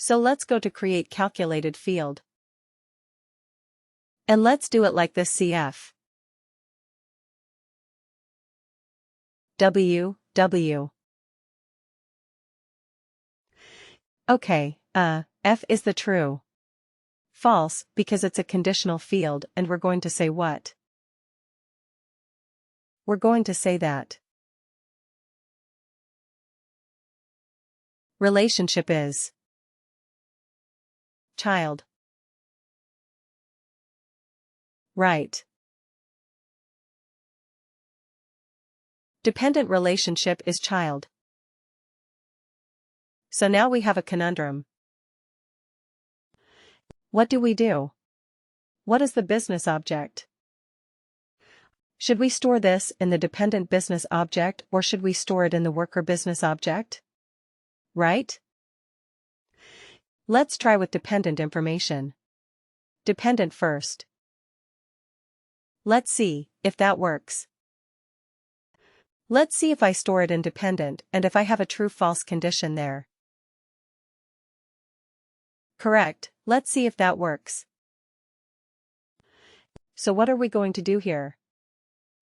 So let's go to create calculated field. And let's do it like this: CF W. Okay, F is the true. False, because it's a conditional field, and we're going to say what? We're going to say that relationship is child. Right. Dependent relationship is child. So now we have a conundrum. What do we do? What is the business object? Should we store this in the dependent business object, or should we store it in the worker business object? Right? Let's try with dependent information. Dependent first. Let's see if that works. Let's see if I store it in dependent and if I have a true-false condition there. Correct, let's see if that works. So what are we going to do here?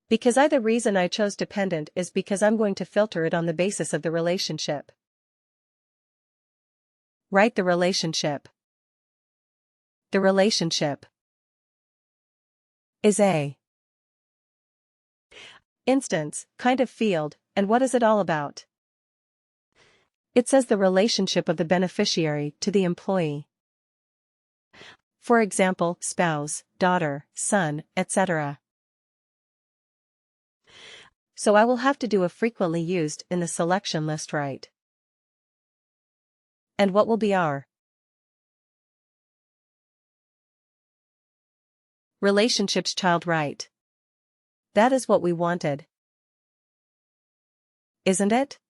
Because the reason I chose dependent is because I'm going to filter it on the basis of the relationship. Write the relationship. The relationship is a instance, kind of field, and what is it all about? It says the relationship of the beneficiary to the employee. For example, spouse, daughter, son, etc. So I will have to do a frequently used in the selection list, right? And what will be our relationship's child, right? That is what we wanted. Isn't it?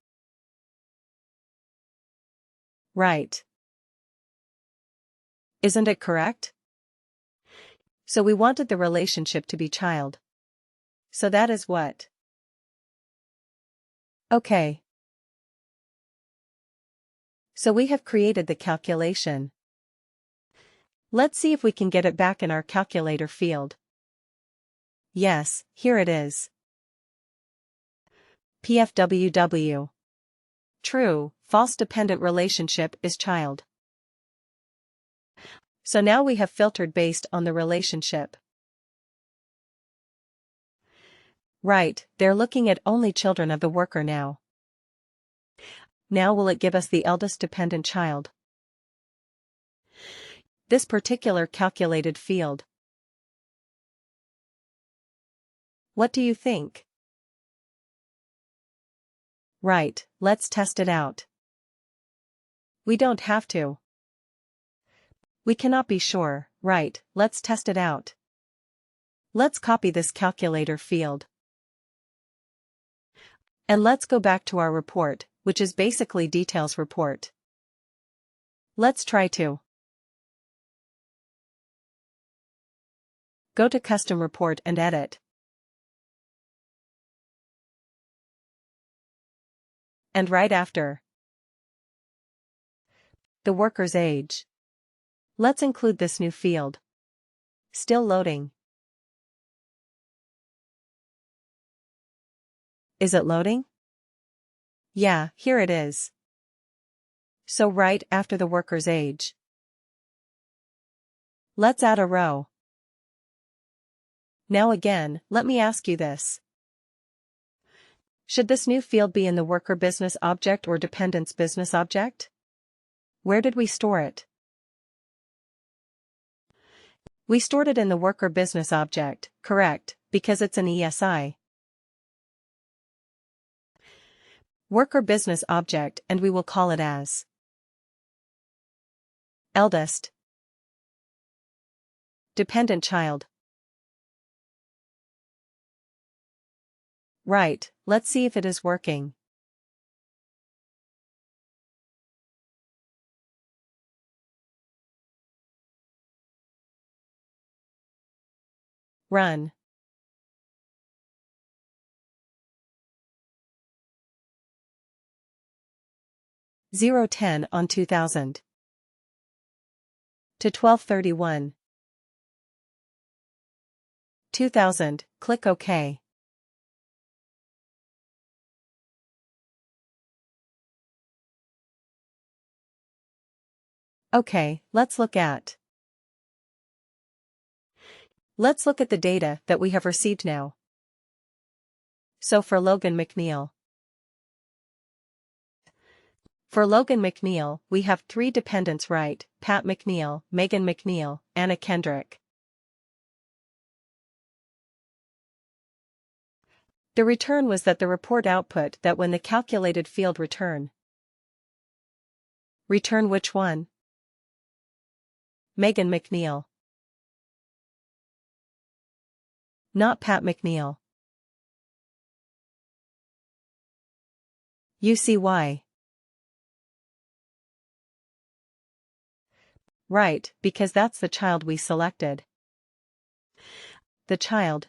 Right. Isn't it correct? So we wanted the relationship to be child. So that is what? Okay. So we have created the calculation. Let's see if we can get it back in our calculator field. Yes, here it is. PFWW. True, false dependent relationship is child. So now we have filtered based on the relationship. Right, they're looking at only children of the worker now. Now will it give us the eldest dependent child? This particular calculated field. What do you think? Right, let's test it out. We don't have to. We cannot be sure, right, let's test it out. Let's copy this calculator field. And let's go back to our report, which is basically details report. Let's try to go to custom report and edit. And right after the worker's age, let's include this new field. Still loading. Is it loading? Yeah, here it is. So right after the worker's age, let's add a row. Now again, let me ask you this. Should this new field be in the worker business object or dependent's business object? Where did we store it? We stored it in the worker business object, correct, because it's an ESI. Worker business object, and we will call it as eldest dependent child. Right, let's see if it is working. Run. (010 on 2000). to 12/31. 2000, click OK. Okay, let's look at the data that we have received now. So for Logan McNeil. For Logan McNeil, we have 3 dependents, right? Pat McNeil, Megan McNeil, Anna Kendrick. The return was that the report output that when the calculated field return which one? Megan McNeil. Not Pat McNeil. You see why? Right, because that's the child we selected. The child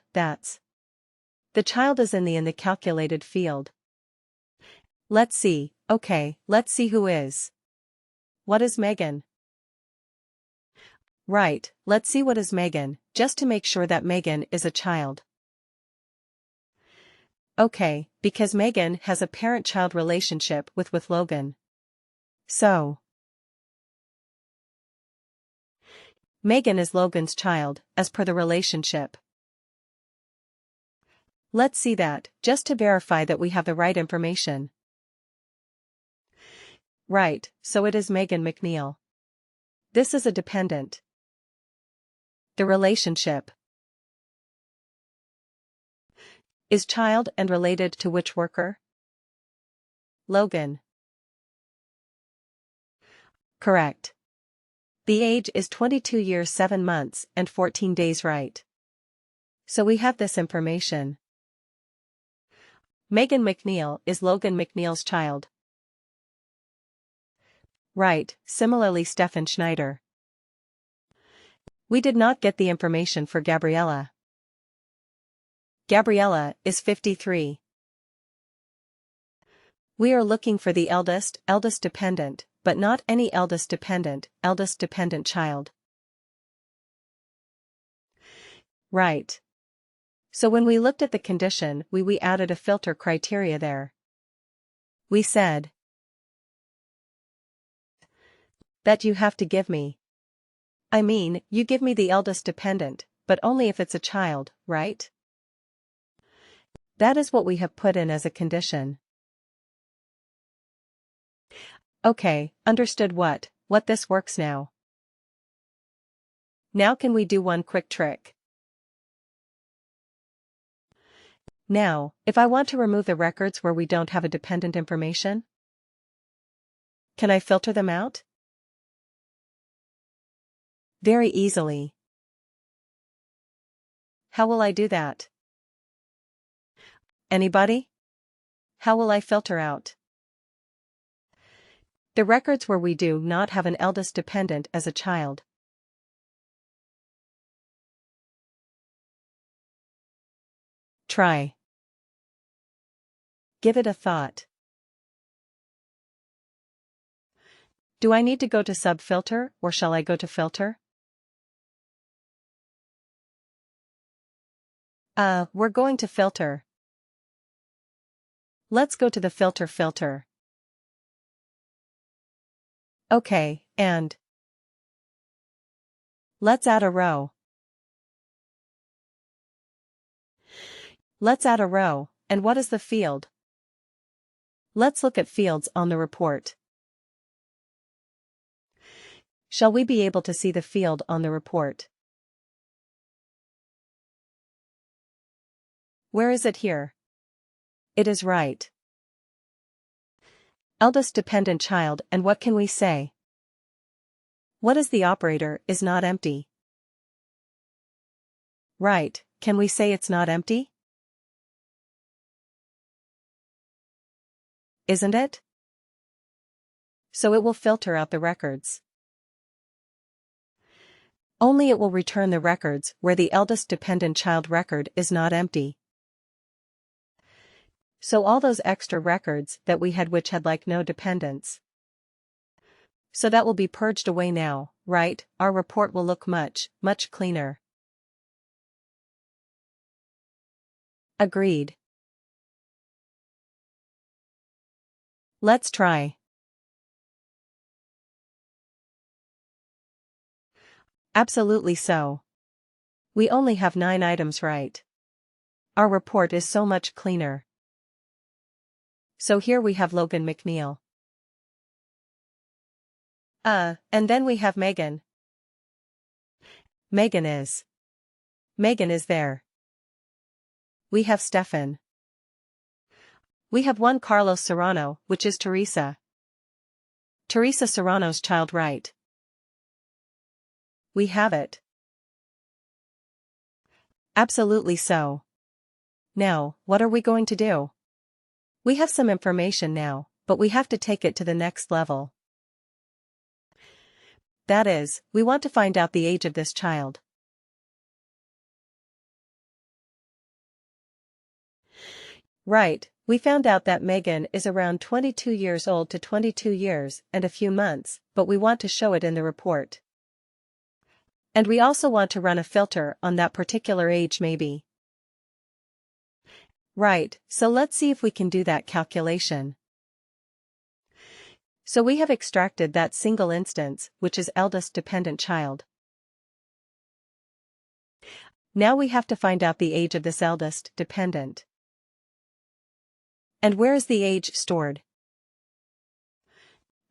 is in the calculated field. Let's see, okay, let's see who is. What is Megan? Right, let's see what is Megan, just to make sure that Megan is a child. Okay, because Megan has a parent-child relationship with Logan. So, Megan is Logan's child, as per the relationship. Let's see that, just to verify that we have the right information. Right, so it is Megan McNeil. This is a dependent. The relationship is child and related to which worker? Logan. Correct. The age is 22 years 7 months and 14 days, right? So we have this information. Megan McNeil is Logan McNeil's child. Right, similarly Stefan Schneider. We did not get the information for Gabriella. Gabriella is 53. We are looking for the eldest dependent, but not any eldest dependent child. Right. So when we looked at the condition, we added a filter criteria there. We said that you have to give me. I mean, you give me the eldest dependent, but only if it's a child, right? That is what we have put in as a condition. Okay, understood what this works now. Now can we do one quick trick? Now, if I want to remove the records where we don't have a dependent information, can I filter them out? Very easily. How will I do that? Anybody? How will I filter out the records where we do not have an eldest dependent as a child? Try. Give it a thought. Do I need to go to sub-filter, or shall I go to filter? We're going to filter. Let's go to the filter. Okay, and let's add a row. Let's add a row, and what is the field? Let's look at fields on the report. Shall we be able to see the field on the report? Where is it here? It is right. Eldest dependent child, and what can we say? What is the operator is not empty? Right, can we say it's not empty? Isn't it? So it will filter out the records. Only it will return the records where the eldest dependent child record is not empty. So all those extra records that we had which had like no dependents. So that will be purged away now, right? Our report will look much, much cleaner. Agreed. Let's try. Absolutely so. We only have 9 items right. Our report is so much cleaner. So here we have Logan McNeil. And then we have Megan. Megan is there. We have Stefan. We have one Carlos Serrano, which is Teresa. Teresa Serrano's child, right? We have it. Absolutely so. Now, what are we going to do? We have some information now, but we have to take it to the next level. That is, we want to find out the age of this child. Right, we found out that Megan is around 22 years old to 22 years and a few months, but we want to show it in the report. And we also want to run a filter on that particular age maybe. Right, so let's see if we can do that calculation. So we have extracted that single instance, which is eldest dependent child. Now we have to find out the age of this eldest dependent. And where is the age stored?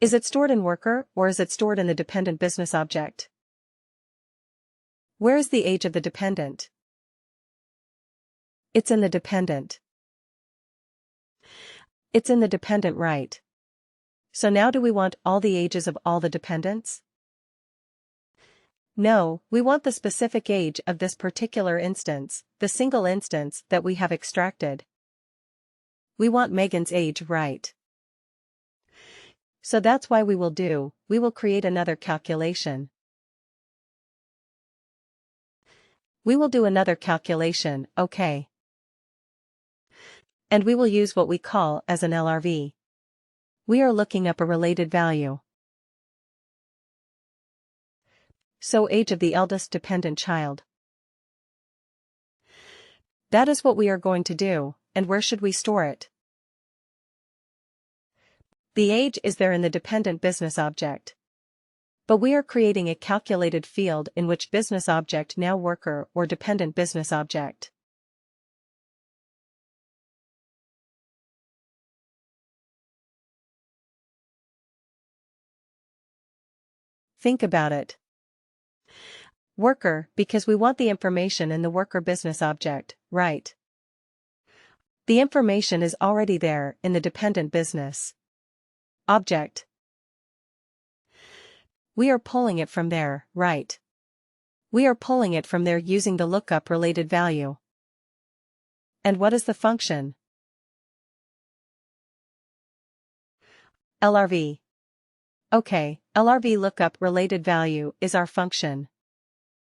Is it stored in worker or is it stored in the dependent business object? Where is the age of the dependent? It's in the dependent. It's in the dependent, right? So now do we want all the ages of all the dependents? No, we want the specific age of this particular instance, the single instance that we have extracted. We want Megan's age, right? So that's why we will create another calculation. We will do another calculation, okay. And we will use what we call as an LRV. We are looking up a related value. So age of the eldest dependent child. That is what we are going to do, and where should we store it? The age is there in the dependent business object. But we are creating a calculated field in which business object now worker or dependent business object. Think about it. Worker, because we want the information in the worker business object, right? The information is already there in the dependent business object. We are pulling it from there, right? We are pulling it from there using the lookup related value. And what is the function? LRV. Okay, LRV lookup related value is our function.